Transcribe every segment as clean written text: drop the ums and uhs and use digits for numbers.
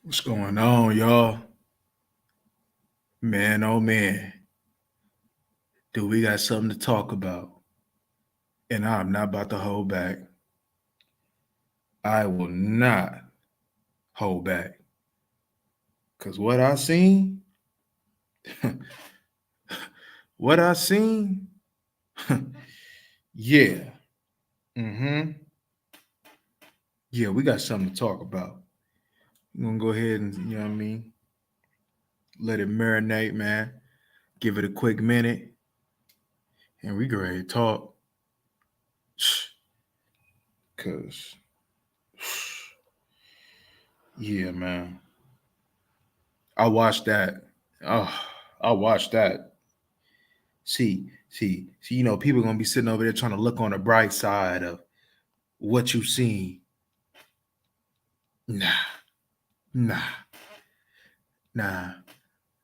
What's going on, y'all? Man, oh man, do we got something to talk about? And I'm not about to hold back. I will not hold back. Because what I seen, what I seen, yeah. Mm-hmm. Yeah, we got something to talk about. I'm gonna go ahead and, you know what I mean, let it marinate, man. Give it a quick minute, and we go ready to talk. Cause yeah, man. I watched that. Oh, I watched that. See, people gonna be sitting over there trying to look on the bright side of what you seen. Nah, nah, nah.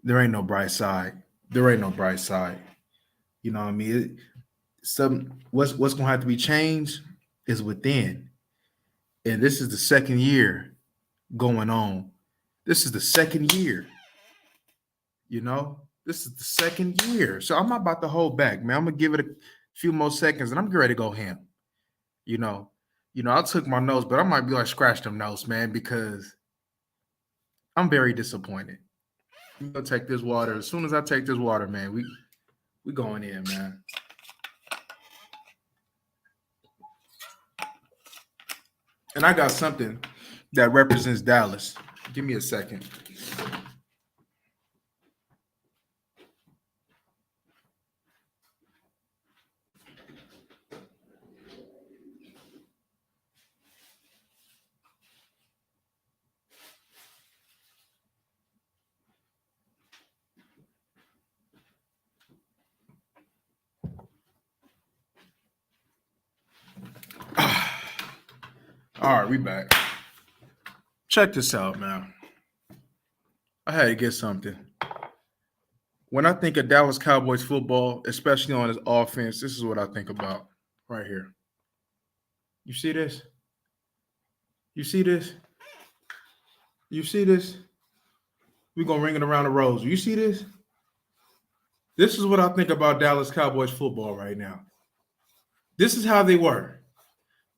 There ain't no bright side. There ain't no bright side. You know what I mean? What's gonna have to be changed is within. And this is the second year going on. This is the second year, you know? This is the second year. So I'm not about to hold back, man. I'm gonna give it a few more seconds and I'm ready to go ham. You know, I took my notes, but I might be like scratch them notes, man, because I'm very disappointed. I'm gonna take this water. As soon as I take this water, man, we going in, man. And I got something that represents Dallas. Give me a second. All right, we back. Check this out, man. I had to get something. When I think of Dallas Cowboys football, especially on his offense, this is what I think about right here. You see this? You see this? You see this? We're gonna ring it around the rose. You see this? This is what I think about Dallas Cowboys football right now. This is how they were.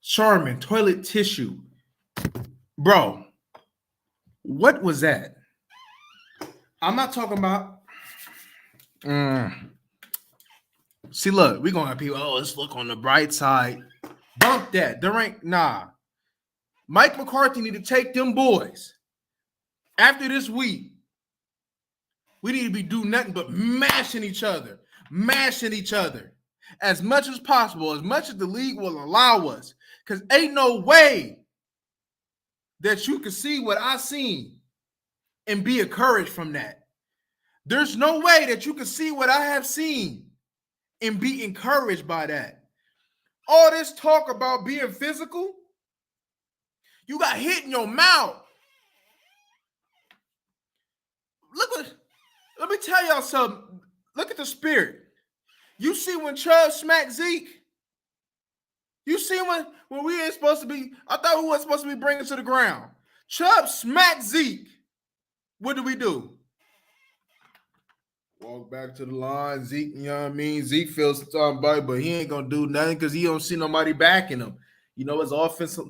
Charmin, toilet tissue. Bro, what was that? I'm not talking about. See, look, we're gonna have people, oh, let's look on the bright side. Bump that. There ain't Mike McCarthy need to take them boys. After this week, we need to be doing nothing but mashing each other as much as possible, as much as the league will allow us. Because ain't no way that you can see what I seen and be encouraged from that. There's no way that you can see what I have seen and be encouraged by that. All this talk about being physical, you got hit in your mouth. Let me tell y'all something. Look at the spirit. You see when Chubb smacked Zeke? You see when we ain't supposed to be, I thought we were supposed to be bringing to the ground. Chubb smacked Zeke. What do we do? Walk back to the line. Zeke, you know what I mean? Zeke feels somebody, but he ain't going to do nothing because he don't see nobody backing him. You know, his offensive.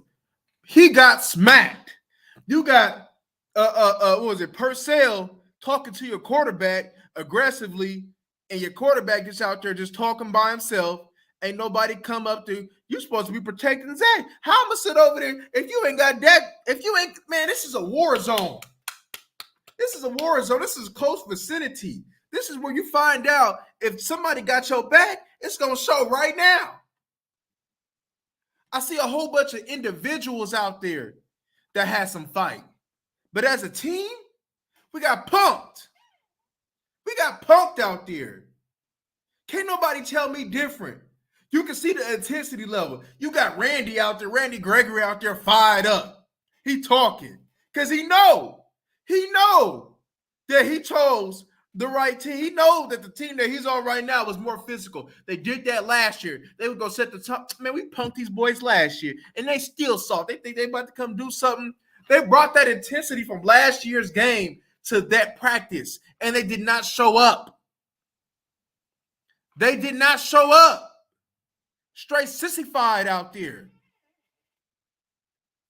He got smacked. You got, what was it, Purcell talking to your quarterback aggressively, and your quarterback gets out there just talking by himself. Ain't nobody come up to you. Supposed to be protecting Zach. How I'm gonna sit over there if you ain't got that? If you ain't, man, this is a war zone. This is a war zone. This is close vicinity. This is where you find out if somebody got your back. It's gonna show right now. I see a whole bunch of individuals out there that had some fight, but as a team, we got punked. We got punked out there. Can't nobody tell me different. You can see the intensity level. You got Randy out there, Randy Gregory out there fired up. He talking because he know that he chose the right team. He know that the team that he's on right now was more physical. They did that last year. They would go set the top. Man, we punked these boys last year, and they still soft. They think they about to come do something They brought that intensity from last year's game to that practice, and they did not show up. They did not show up. Straight sissified out there.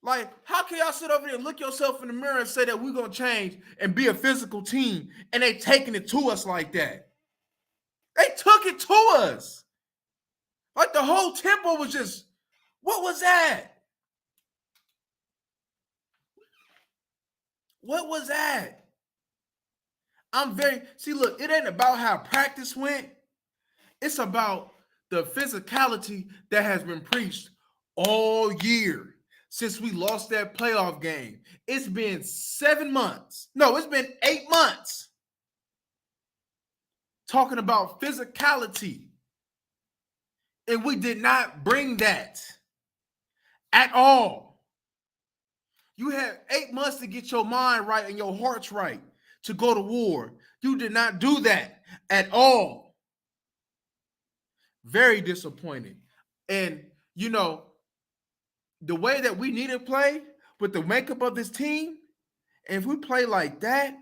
Like, how can y'all sit over there and look yourself in the mirror and say that we're going to change and be a physical team, and they taking it to us like that? They took it to us. Like, the whole tempo was just, what was that? What was that? Look, it ain't about how practice went. It's about the physicality that has been preached all year since we lost that playoff game. It's been 7 months. No, it's been 8 months talking about physicality. And we did not bring that at all. You had 8 months to get your mind right and your hearts right to go to war. You did not do that at all. Very disappointing. And, you know, the way that we need to play with the makeup of this team, if we play like that,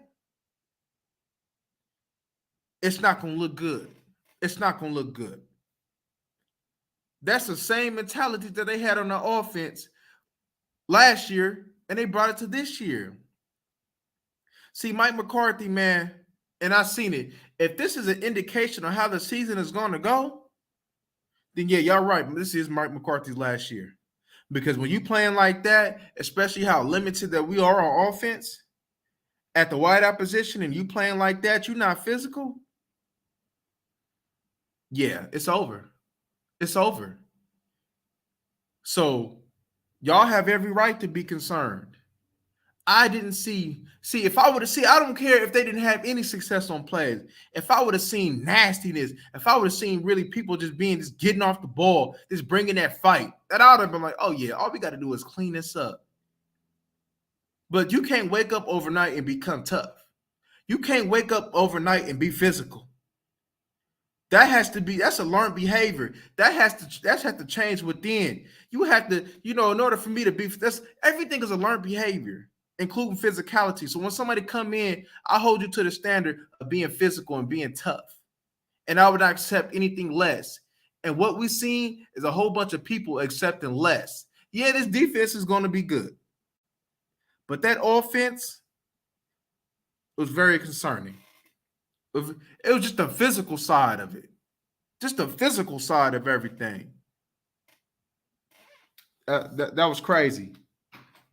it's not going to look good. It's not going to look good. That's the same mentality that they had on the offense last year, and they brought it to this year. See, Mike McCarthy, man, and I've seen it. If this is an indication of how the season is going to go, then yeah, y'all right. This is Mike McCarthy's last year. Because when you playing like that, especially how limited that we are on offense at the wideout position, and you playing like that, you're not physical. Yeah, it's over. It's over. So y'all have every right to be concerned. I didn't see, if I would have seen, I don't care if they didn't have any success on plays. If I would have seen nastiness, if I would have seen really people just getting off the ball, just bringing that fight, that I would have been like, oh yeah, all we got to do is clean this up. But you can't wake up overnight and become tough. You can't wake up overnight and be physical. That's a learned behavior. That has to change within. You have to, in order for me to be, everything is a learned behavior, including physicality. So when somebody come in, I hold you to the standard of being physical and being tough. And I would not accept anything less. And what we've seen is a whole bunch of people accepting less. Yeah, this defense is going to be good. But that offense was very concerning. It was just the physical side of it. Just the physical side of everything. That was crazy.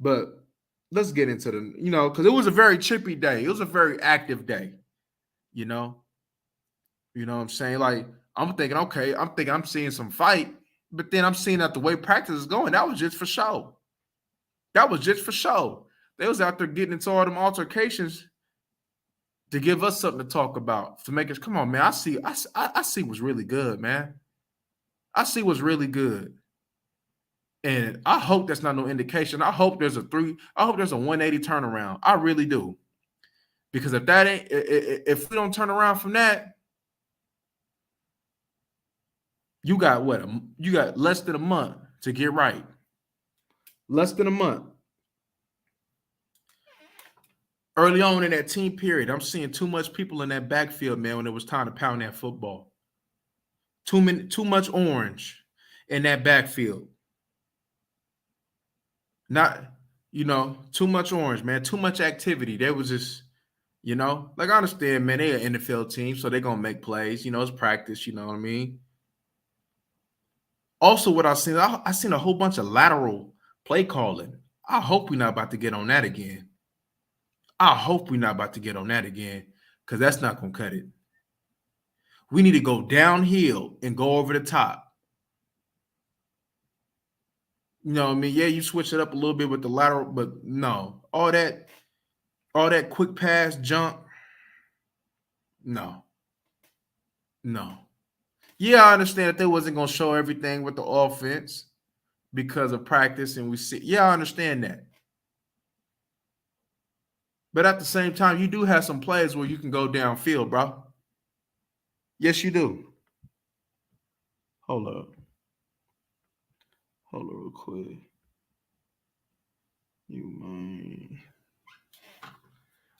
But let's get into because it was a very chippy day. It was a very active day, You know what I'm saying? Like, I'm thinking, okay, I'm seeing some fight, but then I'm seeing that the way practice is going, that was just for show. That was just for show. They was out there getting into all them altercations to give us something to talk about, to make us, come on, man. I see what's really good, man. I see what's really good. And I hope that's not no indication. I hope there's a 180 turnaround. I really do. Because if we don't turn around from that, you got what? You got less than a month to get right. Less than a month. Early on in that team period, I'm seeing too much people in that backfield, man, when it was time to pound that football. Too much orange in that backfield. Not, too much orange, man. Too much activity. There was just, like, I understand, man, they're an NFL team, so they're going to make plays. It's practice, you know what I mean? Also, what I seen a whole bunch of lateral play calling. I hope we're not about to get on that again. Because that's not going to cut it. We need to go downhill and go over the top. You know what I mean? Yeah, you switch it up a little bit with the lateral, but no. All that quick pass jump, no. Yeah, I understand that they wasn't going to show everything with the offense because of practice, and I understand that. But at the same time, you do have some plays where you can go downfield, bro. Yes, you do. Hold up real quick.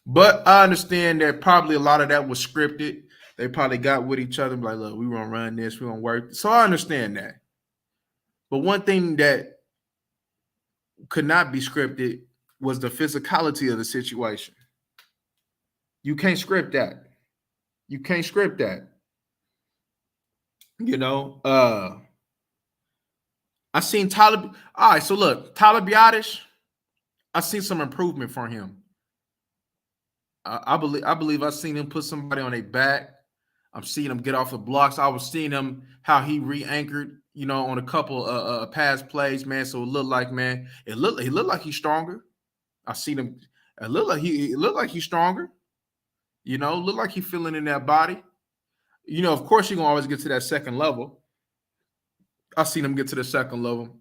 But I understand that probably a lot of that was scripted. They probably got with each other, like, look, we gonna run this, we gonna work. So I understand that. But one thing that could not be scripted was the physicality of the situation. You can't script that. You can't script that. You know, I seen Tyler. All right, so look, Tyler Biotish, I seen some improvement from him. I believe I seen him put somebody on their back. I'm seeing him get off the blocks. I was seeing him how he re-anchored, on a couple pass plays, man. So it looked like, man, he looked like he's stronger. I seen him. It looked like he's stronger. Looked like he's feeling in that body. Of course you're gonna always get to that second level. I seen him get to the second level.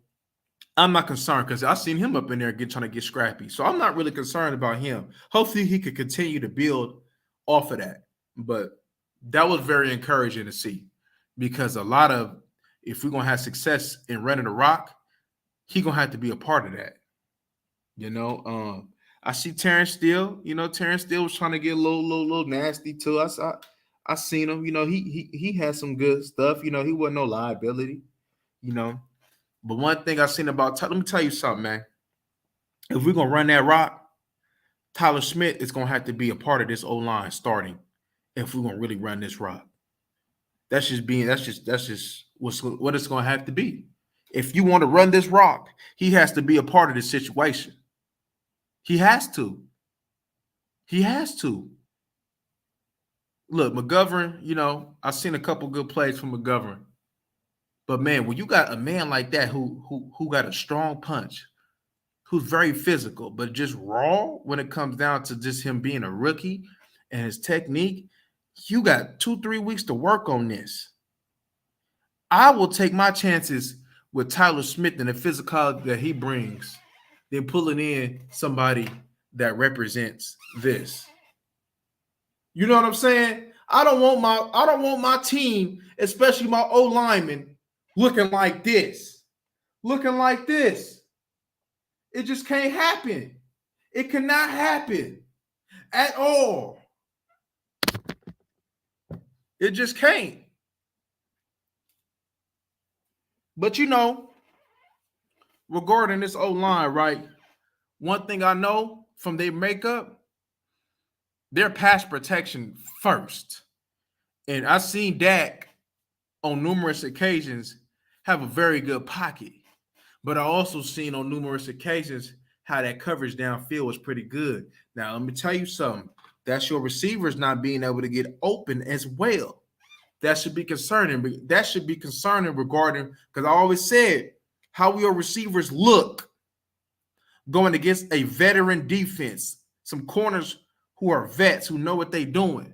I'm not concerned because I seen him up in there trying to get scrappy. So I'm not really concerned about him. Hopefully he could continue to build off of that. But that was very encouraging to see because if we're gonna have success in running the rock, he gonna have to be a part of that. I see Terrence Steele. Terrence Steele was trying to get a little nasty to us. I seen him. He had some good stuff. He wasn't no liability. But one thing I seen about let me tell you something, man. If we're gonna run that rock, Tyler Smith is gonna have to be a part of this O-line starting. If we're gonna really run this rock, that's just what it's gonna have to be. If you want to run this rock, he has to be a part of this situation. He has to. He has to. Look, McGovern, I've seen a couple good plays from McGovern. But man, when you got a man like that who got a strong punch, who's very physical, but just raw when it comes down to just him being a rookie and his technique, you got 2-3 weeks to work on this. I will take my chances with Tyler Smith and the physicality that he brings than pulling in somebody that represents this. You know what I'm saying? I don't want my team, especially my O linemen, looking like this. Looking like this. It just can't happen. It cannot happen at all. It just can't. But regarding this O-line, right? One thing I know from their makeup, their pass protection first. And I've seen Dak on numerous occasions have a very good pocket. But I also seen on numerous occasions how that coverage downfield was pretty good. Now, let me tell you something. That's your receivers not being able to get open as well. That should be concerning. That should be concerning regarding, because I always said how your receivers look going against a veteran defense, some corners who are vets who know what they're doing.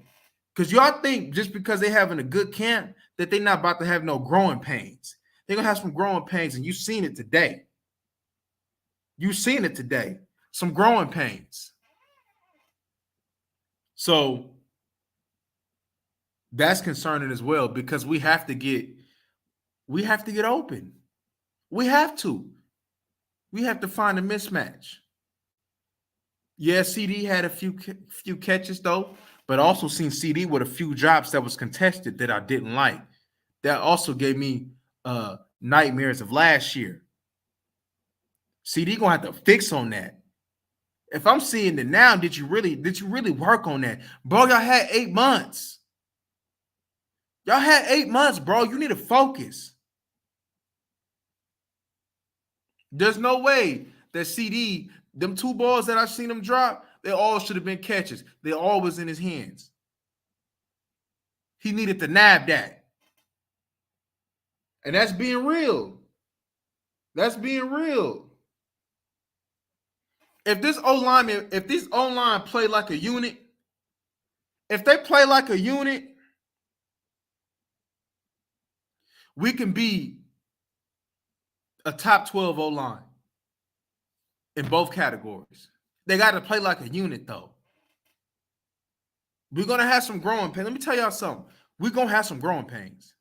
Because y'all think just because they're having a good camp that they're not about to have no growing pains. They're going to have some growing pains, and you've seen it today. You've seen it today. Some growing pains. So that's concerning as well because we have to get open. We have to. We have to find a mismatch. Yeah, CD had a few catches though, but also seen CD with a few drops that was contested that I didn't like. That also gave me nightmares of last year. CD gonna have to fix on that. If I'm seeing it now, did you really work on that, bro? Y'all had 8 months. Y'all had 8 months, bro. You need to focus. There's no way that CD, them 2 balls that I've seen him drop, they all should have been catches. They all was in his hands. He needed to nab that. And that's being real. That's being real. If this O-line play like a unit, if they play like a unit, we can be a top 12 O-line in both categories. They got to play like a unit, though. We're going to have some growing pains. Let me tell y'all something. We're going to have some growing pains.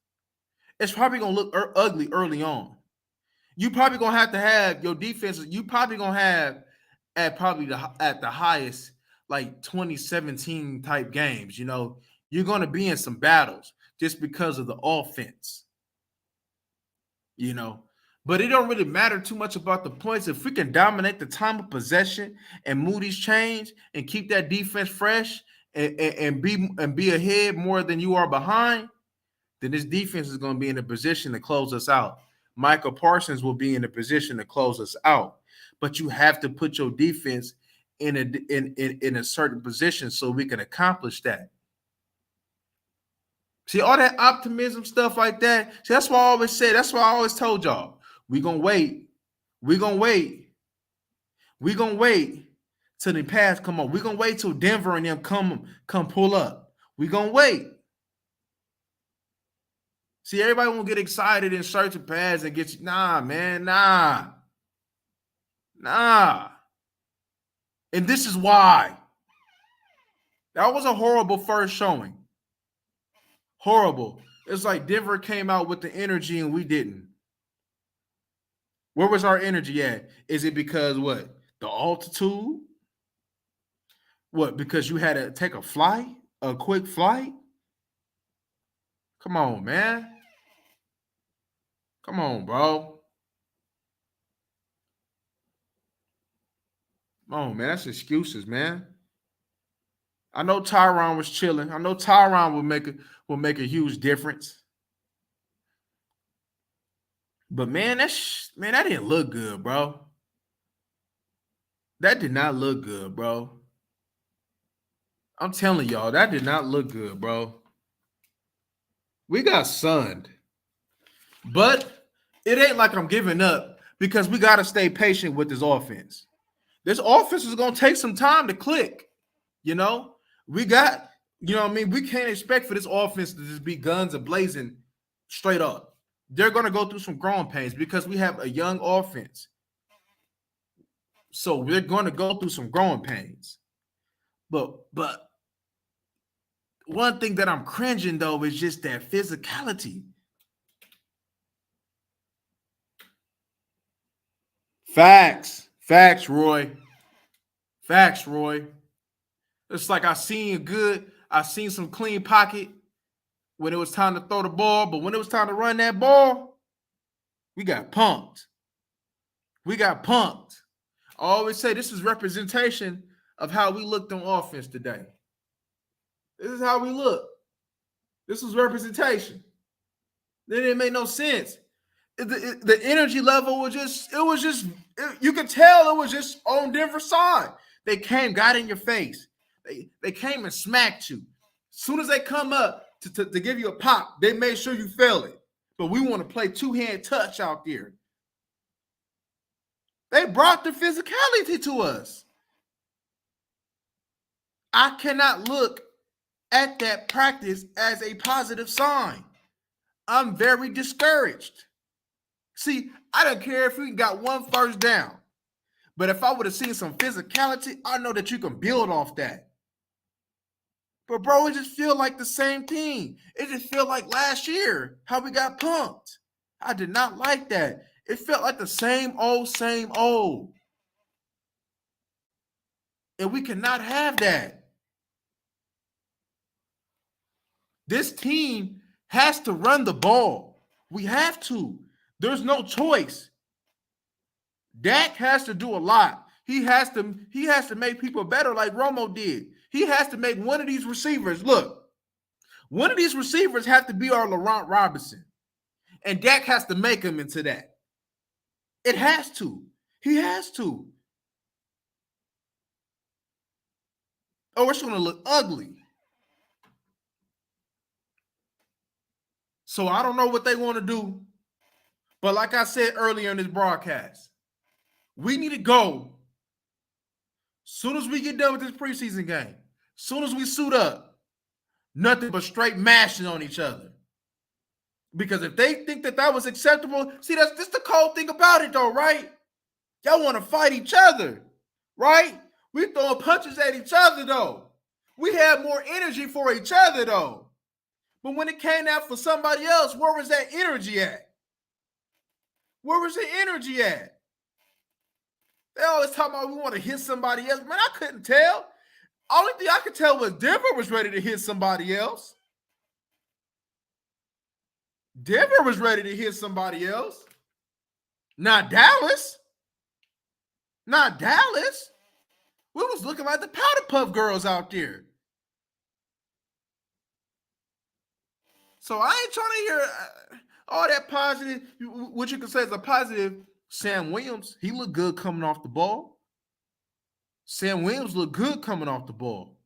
It's probably going to look ugly early on. You probably going to have your defense. You probably going to have at probably at the highest, like 2017 type games. You're going to be in some battles just because of the offense. you know. But it don't really matter too much about the points. If we can dominate the time of possession and move these chains and keep that defense fresh and be ahead more than you are behind, then this defense is going to be in a position to close us out. Michael Parsons will be in a position to close us out. But you have to put your defense in a certain position so we can accomplish that. See, all that optimism stuff like that. See, that's why I always say, that's why I always told y'all, we're going to wait. We're going to wait. We're going to wait till the pass come on. We're going to wait till Denver and them come pull up. We're going to wait. See, everybody won't get excited and search the pass and get you. Nah, man, nah. And this is why. That was a horrible first showing. Horrible. It's like Denver came out with the energy and we didn't. Where was our energy at? Is it because what? The altitude? What? Because you had to take a flight? A quick flight? Come on, man. Come on, bro. Come on, man. That's excuses, man. I know Tyron was chilling. I know Tyron will make a huge difference. But man, that didn't look good, bro. That did not look good, bro. I'm telling y'all, that did not look good, bro. We got sunned. But it ain't like I'm giving up because we got to stay patient with this offense. This offense is going to take some time to click. We got, we can't expect for this offense to just be guns a-blazing straight up. They're going to go through some growing pains because we have a young offense. So we're going to go through some growing pains. But one thing that I'm cringing, though, is just that physicality. Facts, Roy. Facts, Roy. It's like I seen some clean pocket when it was time to throw the ball, but when it was time to run that ball, we got punked. I always say this is representation of how we looked on offense today. This is how we look. This was representation. It didn't make no sense. The energy level was just you could tell it was just on Denver's side. They got in your face. They came and smacked you. As soon as they come up to give you a pop, they made sure you feel it. But we want to play two-hand touch out there. They brought the physicality to us. I cannot look at that practice as a positive sign. I'm very discouraged. See, I don't care if we got one first down. But if I would have seen some physicality, I know that you can build off that. But, bro, it just feel like the same thing. It just feel like last year, how we got pumped. I did not like that. It felt like the same old. And we cannot have that. This team has to run the ball. We have to. There's no choice. Dak has to do a lot. He has to make people better like Romo did. He has to make one of these receivers. Look, one of these receivers have to be our Laurent Robinson. And Dak has to make him into that. It has to. He has to. Oh, it's going to look ugly. So I don't know what they want to do. But like I said earlier in this broadcast, we need to go. Soon as we get done with this preseason game, soon as we suit up, nothing but straight mashing on each other. Because if they think that was acceptable, see, that's the cold thing about it, though, right? Y'all want to fight each other, right? We throwing punches at each other, though. We have more energy for each other, though. But when it came out for somebody else, where was that energy at? Where was the energy at? They always talk about we want to hit somebody else. Man, I couldn't tell. Only thing I could tell was Denver was ready to hit somebody else. Denver was ready to hit somebody else. Not Dallas. Not Dallas. We was looking like the Powder Puff Girls out there. So I ain't trying to hear all that positive. What you can say is a positive. Sam Williams, he looked good coming off the ball. Sam Williams looked good coming off the ball.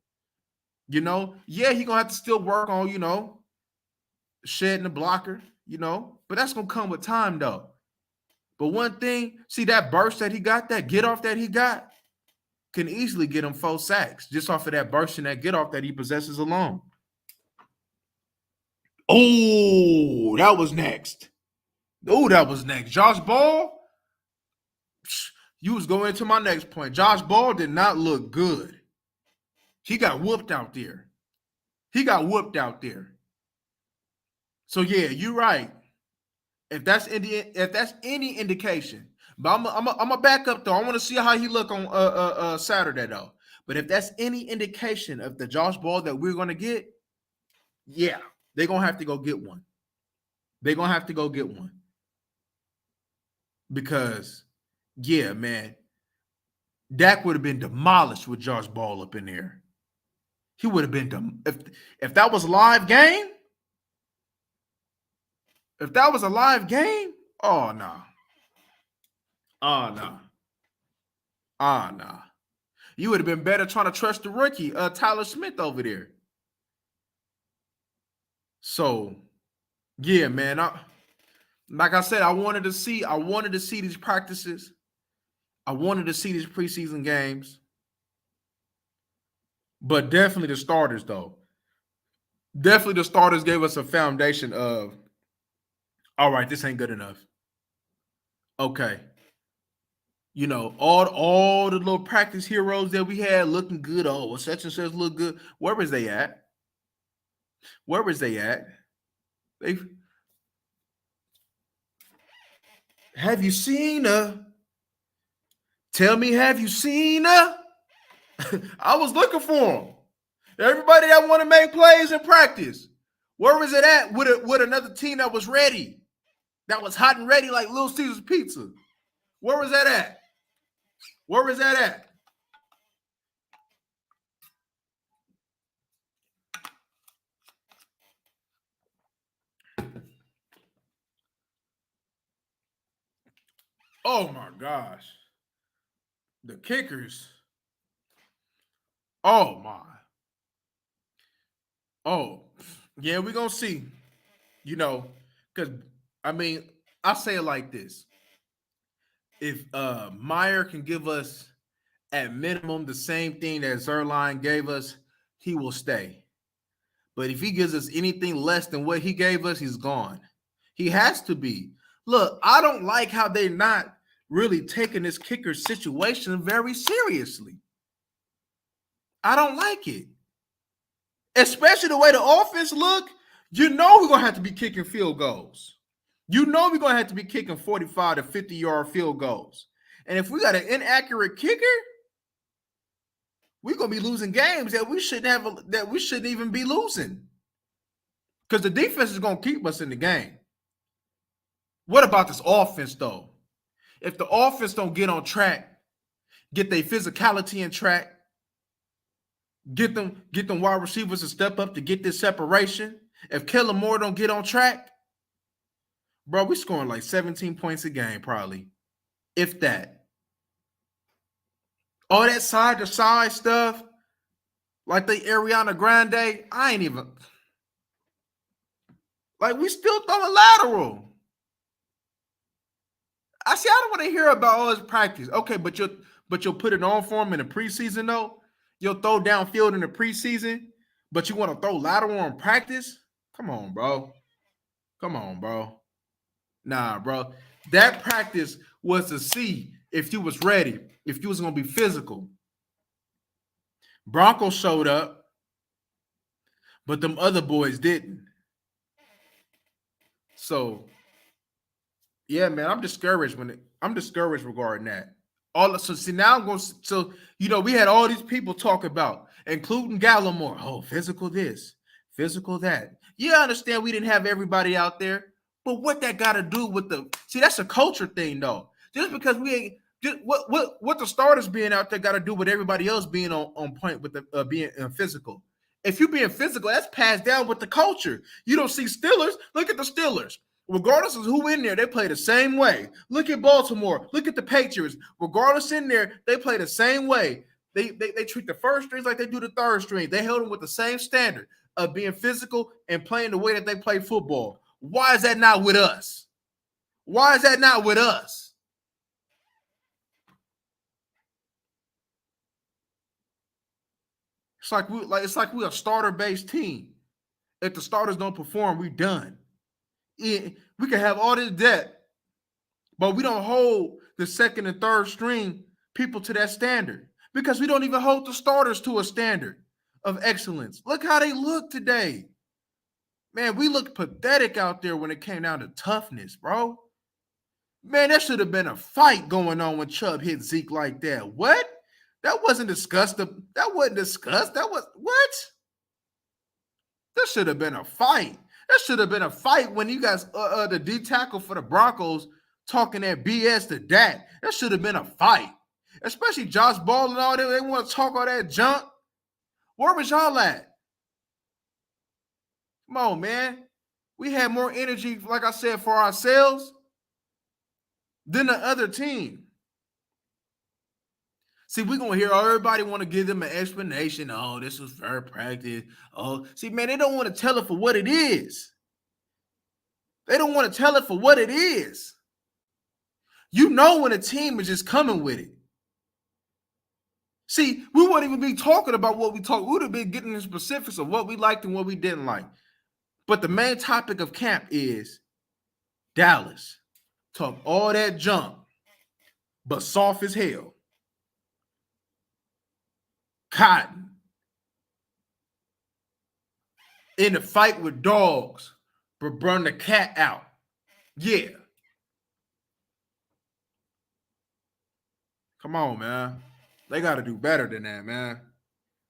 You know, yeah, he gonna have to still work on, shedding the blocker, but that's gonna come with time though. But one thing, see that burst that he got, that get off that he got, can easily get him 4 sacks just off of that burst and that get off that he possesses alone. Oh, that was next. Josh Ball, you was going to my next point. Josh Ball did not look good. He got whooped out there. So yeah, you're right. If that's any indication, but I'm gonna back up though. I want to see how he look on Saturday though. But if that's any indication of the Josh Ball that we're gonna get, yeah, they're gonna have to go get one. Because yeah, man, Dak would have been demolished with Josh Ball up in there. He would have been if that was a live game. If that was a live game, oh no. Nah. You would have been better trying to trust the rookie, Tyler Smith over there. So, yeah, man. Like I said, I wanted to see these practices. I wanted to see these preseason games. But definitely the starters, though. Definitely the starters gave us a foundation of, all right, this ain't good enough. Okay. All the little practice heroes that we had looking good. Oh, well, such and such look good. Where was they at? Have you seen her? Tell me, have you seen her? I was looking for them. Everybody that want to make plays in practice. Where was it at with another team that was ready? That was hot and ready like Little Caesar's Pizza. Where was that at? Oh my gosh. The kickers. Oh my. Oh, yeah, we're gonna see. Because I say it like this. If Meyer can give us at minimum the same thing that Zerline gave us, he will stay. But if he gives us anything less than what he gave us, he's gone. He has to be. Look, I don't like how they're not really taking this kicker situation very seriously. I don't like it. Especially the way the offense look, we're going to have to be kicking field goals. We're going to have to be kicking 45 to 50-yard field goals. And if we got an inaccurate kicker, we're going to be losing games that we shouldn't even be losing. Because the defense is going to keep us in the game. What about this offense, though? If the offense don't get on track, get their physicality in track, get them wide receivers to step up to get this separation. If Kellen Moore don't get on track, bro, we scoring like 17 points a game probably, if that. All that side-to-side stuff, like the Ariana Grande, I ain't even – like we still throwing lateral. I don't want to hear about all this practice. Okay, but you'll put it on for him in the preseason, though? You'll throw downfield in the preseason, but you want to throw lateral in practice? Come on, bro. Nah, bro. That practice was to see if you was ready, if you was going to be physical. Broncos showed up, but them other boys didn't. So, yeah, man, I'm discouraged regarding that. So see now I'm going to so we had all these people talk about, including Gallimore. Oh, physical this, physical that. Yeah, I understand we didn't have everybody out there, but what that got to do with that's a culture thing though. Just because we ain't what the starters being out there got to do with everybody else being on point with the being physical. If you being physical, that's passed down with the culture. You don't see Steelers. Look at the Steelers. Regardless of who in there, they play the same way. Look at Baltimore. Look at the Patriots. Regardless in there, they play the same way. They treat the first strings like they do the third string. They held them with the same standard of being physical and playing the way that they play football. Why is that not with us? Why is that not with us? It's like we're a starter-based team. If the starters don't perform, we're done. We can have all this depth, but we don't hold the second and third string people to that standard because we don't even hold the starters to a standard of excellence. Look how they look today. Man, we look pathetic out there when it came down to toughness, bro. Man, there should have been a fight going on when Chubb hit Zeke like that. What? That wasn't discussed. That wasn't discussed. That was what? There should have been a fight. There should have been a fight when you guys, the D tackle for the Broncos, talking that BS to Dak. There should have been a fight. Especially Josh Ball and all that. They want to talk all that junk. Where was y'all at? Come on, man. We had more energy, like I said, for ourselves than the other team. See, we're going to hear everybody want to give them an explanation. Oh, this was fair practice. Oh, see, man, they don't want to tell it for what it is. They don't want to tell it for what it is. You know when a team is just coming with it. See, we wouldn't even be talking about what we talked. We would have been getting the specifics of what we liked and what we didn't like. But the main topic of camp is Dallas. Talk all that junk, but soft as hell. Cotton. In the fight with dogs, but burn the cat out. Yeah. Come on, man. They got to do better than that, man.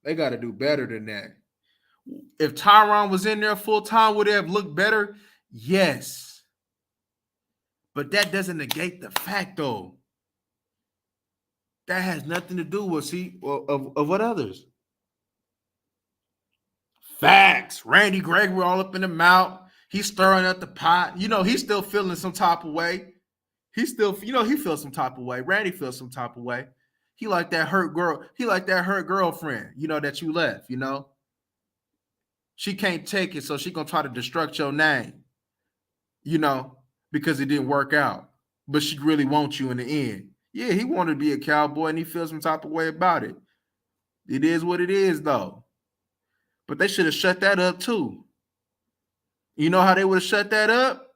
They got to do better than that. If Tyron was in there full time, would it have looked better? Yes. But that doesn't negate the fact, though. That has nothing to do with of what others. Facts. Randy Gregory all up in the mouth. He's stirring up the pot. He's still feeling some type of way. He still, he feels some type of way. Randy feels some type of way. He like that hurt girl. He like that hurt girlfriend, that you left, She can't take it, so she gonna try to destruct your name, because it didn't work out. But she really wants you in the end. Yeah, he wanted to be a Cowboy, and he feels some type of way about it. It is what it is, though. But they should have shut that up, too. You know how they would have shut that up?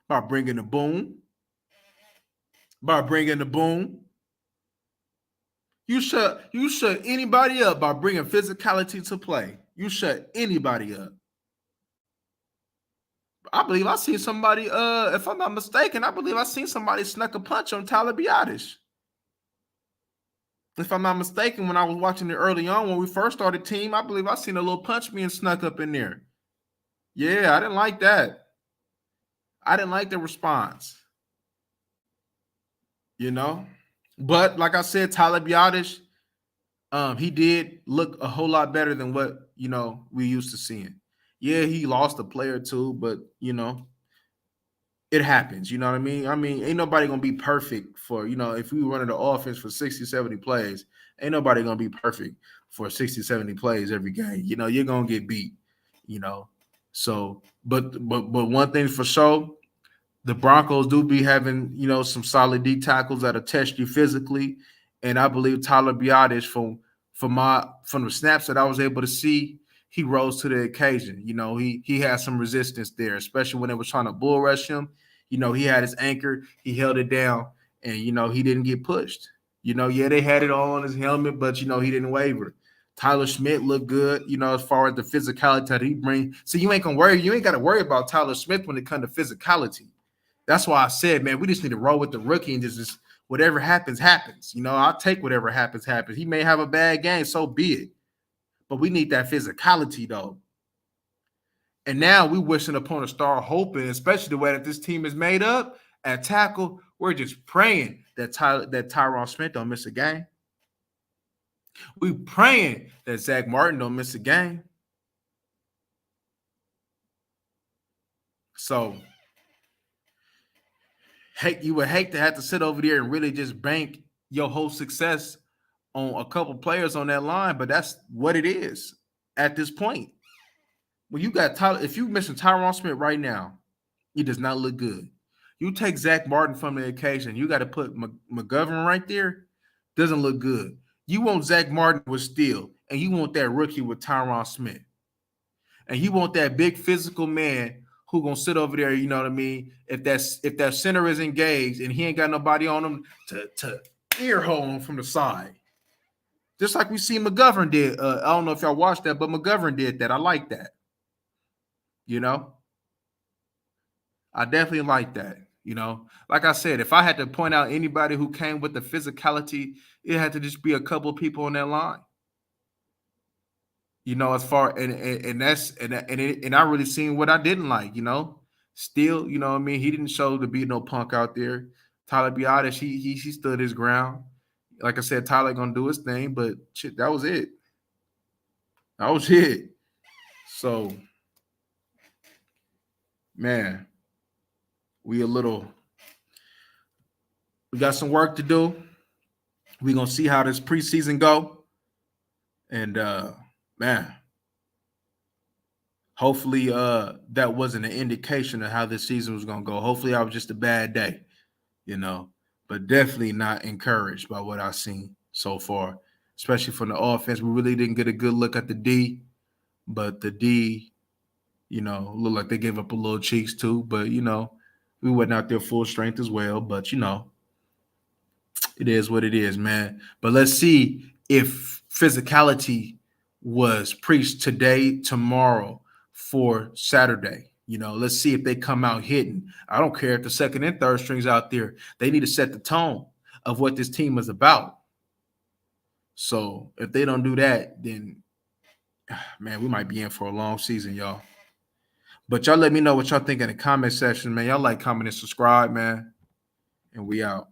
By bringing the boom. You shut anybody up by bringing physicality to play. You shut anybody up. I believe I seen somebody, if I'm not mistaken, I believe I seen somebody snuck a punch on Tyler Biadasz. If I'm not mistaken, when I was watching it early on, when we first started team, I believe I seen a little punch being snuck up in there. Yeah, I didn't like that. I didn't like the response. But like I said, Tyler Biadasz, he did look a whole lot better than what, we used to seeing. Yeah, he lost a player or two, but, it happens. You know what I mean? I mean, ain't nobody going to be perfect for, if we running the offense for 60, 70 plays, ain't nobody going to be perfect for 60, 70 plays every game. You're going to get beat, So, but one thing for sure, the Broncos do be having, some solid D tackles that'll test you physically. And I believe Tyler Biadasz, from the snaps that I was able to see, he rose to the occasion. He had some resistance there, especially when they were trying to bull rush him. He had his anchor, he held it down, and he didn't get pushed. Yeah, they had it all on his helmet, but he didn't waver. Tyler Smith looked good, as far as the physicality that he brings. So you ain't got to worry about Tyler Smith when it comes to physicality. That's why I said, man, we just need to roll with the rookie and just Whatever happens, happens. I'll take whatever happens, happens. He may have a bad game, so be it. But we need that physicality, though. And now we wishing upon a star hoping, especially the way that this team is made up at tackle. We're just praying that Tyron Smith don't miss a game. We praying that Zach Martin don't miss a game. So you would hate to have to sit over there and really just bank your whole success on a couple players on that line, but that's what it is at this point. When you got Tyler, if you missing Tyron Smith right now, he does not look good. You take Zach Martin from the occasion, you got to put McGovern right there, doesn't look good. You want Zach Martin with Steele, and you want that rookie with Tyron Smith. And you want that big physical man who gonna sit over there, you know what I mean? If that center is engaged and he ain't got nobody on him to ear hole him from the side. Just like we see McGovern did. I don't know if y'all watched that, but McGovern did that. I like that. I definitely like that. Like I said, if I had to point out anybody who came with the physicality, it had to just be a couple of people on that line. As far and I really seen what I didn't like. Still, you know what I mean. He didn't show to be no punk out there. Tyler Biadasz, he stood his ground. Like I said, Tyler gonna do his thing, but shit, that was it. That was it. So, man, we got some work to do. We gonna see how this preseason go, and man, hopefully that wasn't an indication of how this season was gonna go. Hopefully, I was just a bad day, but definitely not encouraged by what I've seen so far, especially from the offense. We really didn't get a good look at the D, but the D, looked like they gave up a little cheeks too. But we wasn't out there full strength as well. But it is what it is, man. But let's see if physicality was preached today, tomorrow, for Saturday. Let's see if they come out hitting. I don't care if the second and third strings out there. They need to set the tone of what this team is about. So if they don't do that, then, man, we might be in for a long season, y'all. But y'all let me know what y'all think in the comment section, man. Y'all like, comment, and subscribe, man. And we out.